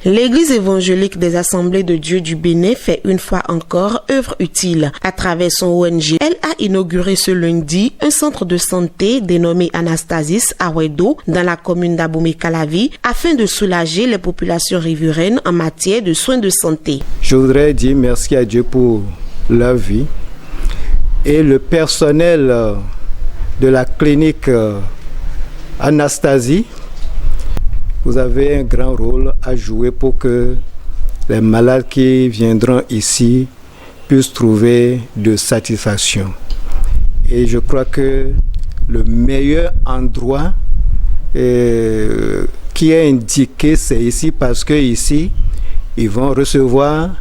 L'Église évangélique des Assemblées de Dieu du Bénin fait une fois encore œuvre utile. À travers son ONG, elle a inauguré ce lundi un centre de santé dénommé Anastasis à Wedo dans la commune d'Abomey-Calavi afin de soulager les populations riveraines en matière de soins de santé. Je voudrais dire merci à Dieu pour leur vie et le personnel de la clinique Anastasis. Vous avez un grand rôle à jouer pour que les malades qui viendront ici puissent trouver de satisfaction. Et je crois que le meilleur endroit qui est indiqué, c'est ici parce que ici, ils vont recevoir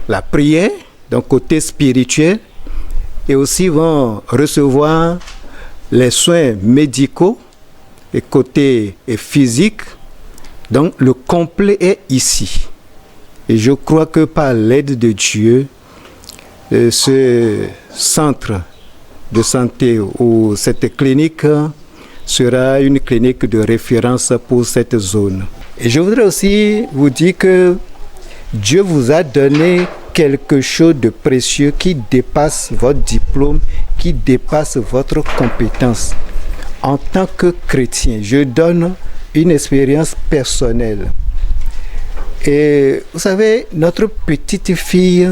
la prière, donc côté spirituel, et aussi vont recevoir les soins médicaux et côté physique. Donc le complet est ici. Et je crois que par l'aide de Dieu, ce centre de santé ou cette clinique sera une clinique de référence pour cette zone. Et je voudrais aussi vous dire que Dieu vous a donné quelque chose de précieux qui dépasse votre diplôme, qui dépasse votre compétence. En tant que chrétien, je donne une expérience personnelle. Et vous savez, notre petite fille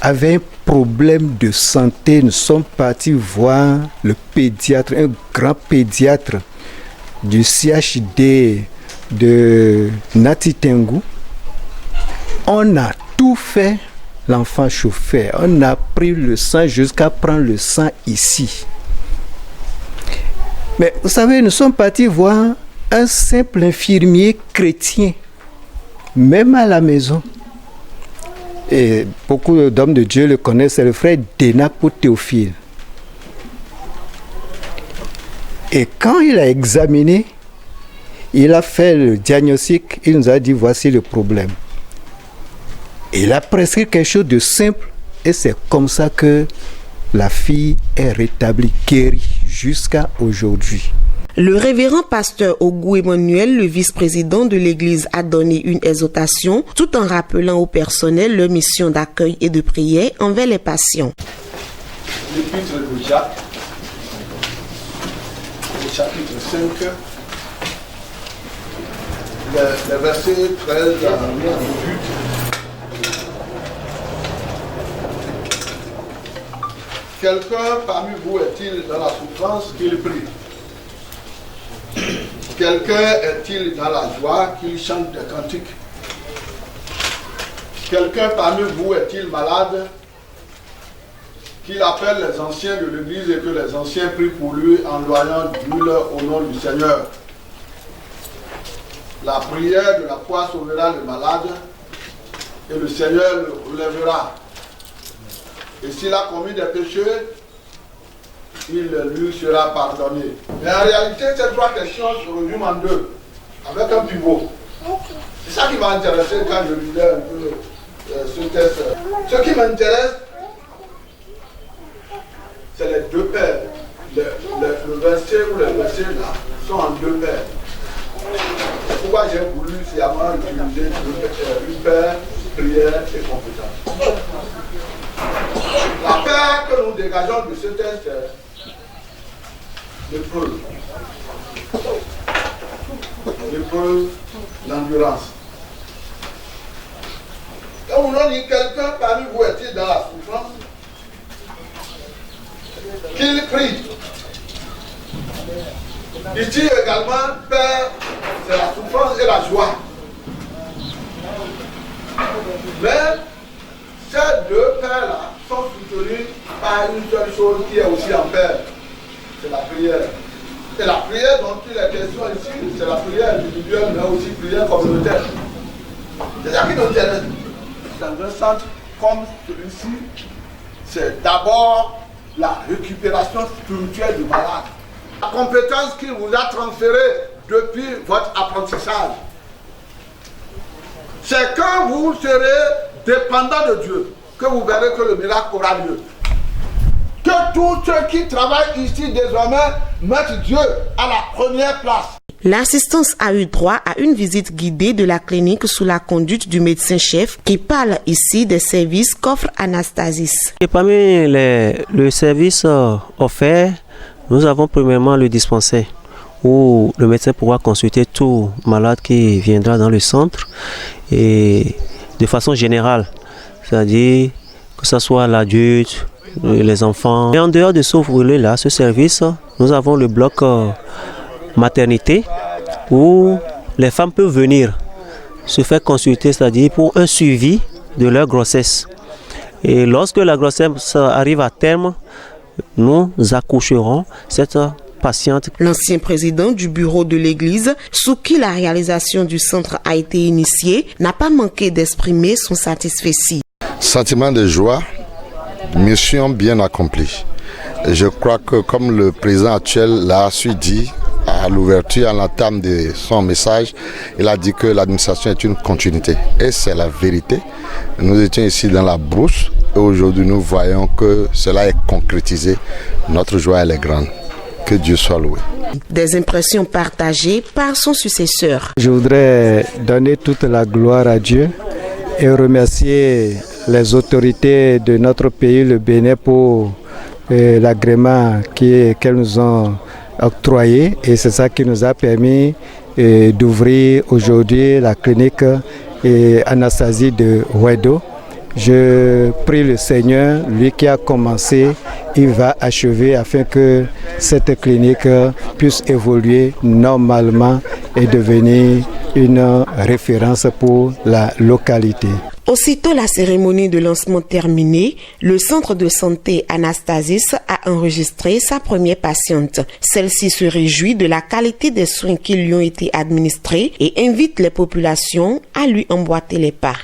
avait un problème de santé. Nous sommes partis voir le pédiatre, un grand pédiatre du CHD de Natitengu. On a tout fait, l'enfant chauffait. On a pris le sang jusqu'à prendre le sang ici. Mais vous savez, nous sommes partis voir un simple infirmier chrétien, même à la maison. Et beaucoup d'hommes de Dieu le connaissent, c'est le frère Denapo Théophile. Et quand il a examiné, il a fait le diagnostic, il nous a dit voici le problème. Il a prescrit quelque chose de simple et c'est comme ça que la fille est rétablie, guérie jusqu'à aujourd'hui. Le révérend pasteur Ogou Emmanuel, le vice-président de l'église, a donné une exhortation tout en rappelant au personnel leur mission d'accueil et de prière envers les patients. L'épître de Jacques, le chapitre 5, le verset 13 à 18. Quelqu'un parmi vous est-il dans la souffrance qu'il prie? Quelqu'un est-il dans la joie qu'il chante des cantiques? Quelqu'un parmi vous est-il malade qu'il appelle les anciens de l'église et que les anciens prient pour lui en loyant d'huile au nom du Seigneur? La prière de la foi sauvera le malade et le Seigneur le relèvera. Et s'il a commis des péchés, il lui sera pardonné. Mais en réalité, ces trois questions se résument en deux, avec un pivot. C'est ça qui m'a intéressé quand je lisais un peu ce texte. Ce qui m'intéresse, c'est les deux paires. Le verset ou les versets là sont en deux paires. C'est pourquoi j'ai voulu sciemment utiliser une paire, prière et compétence. La paix que nous dégageons de ce texte est l'épreuve. L'épreuve, l'endurance. Quand on dit quelqu'un parmi vous est-il dans la souffrance, qu'il prie. Ici également, Père, c'est la souffrance et la joie. Mais ces deux pères-là sont soutenus par une seule chose qui est aussi en paix, c'est la prière. Et la prière dont il est question ici, c'est la prière individuelle, mais aussi prière communautaire. C'est ça qui nous intéresse. Dans un centre comme celui-ci, c'est d'abord la récupération spirituelle du malade. La compétence qu'il vous a transférée depuis votre apprentissage, c'est quand vous serez dépendant de Dieu, que vous verrez que le miracle aura lieu. Que tous ceux qui travaillent ici désormais mettent Dieu à la première place. L'assistance a eu droit à une visite guidée de la clinique sous la conduite du médecin-chef qui parle ici des services qu'offre Anastasis. Et parmi le service offert, nous avons premièrement le dispensaire où le médecin pourra consulter tout malade qui viendra dans le centre et de façon générale, c'est-à-dire que ce soit l'adulte, les enfants. Et en dehors de ce volet-là, ce service, nous avons le bloc maternité où les femmes peuvent venir se faire consulter, c'est-à-dire pour un suivi de leur grossesse. Et lorsque la grossesse arrive à terme, nous accoucherons cette patiente. L'ancien président du bureau de l'église, sous qui la réalisation du centre a été initiée, n'a pas manqué d'exprimer son satisfait. Sentiment de joie, mission bien accomplie. Je crois que comme le président actuel l'a su dire à l'ouverture, à l'entame de son message, il a dit que l'administration est une continuité. Et c'est la vérité. Nous étions ici dans la brousse et aujourd'hui nous voyons que cela est concrétisé. Notre joie elle est grande. Que Dieu soit loué. Des impressions partagées par son successeur. Je voudrais donner toute la gloire à Dieu et remercier les autorités de notre pays, le Bénin, pour l'agrément qu'elles nous ont octroyé. Et c'est ça qui nous a permis d'ouvrir aujourd'hui la clinique Anastasis de Ouedo. Je prie le Seigneur, lui qui a commencé, il va achever afin que cette clinique puisse évoluer normalement et devenir une référence pour la localité. Aussitôt la cérémonie de lancement terminée, le centre de santé Anastasis a enregistré sa première patiente. Celle-ci se réjouit de la qualité des soins qui lui ont été administrés et invite les populations à lui emboîter les pas.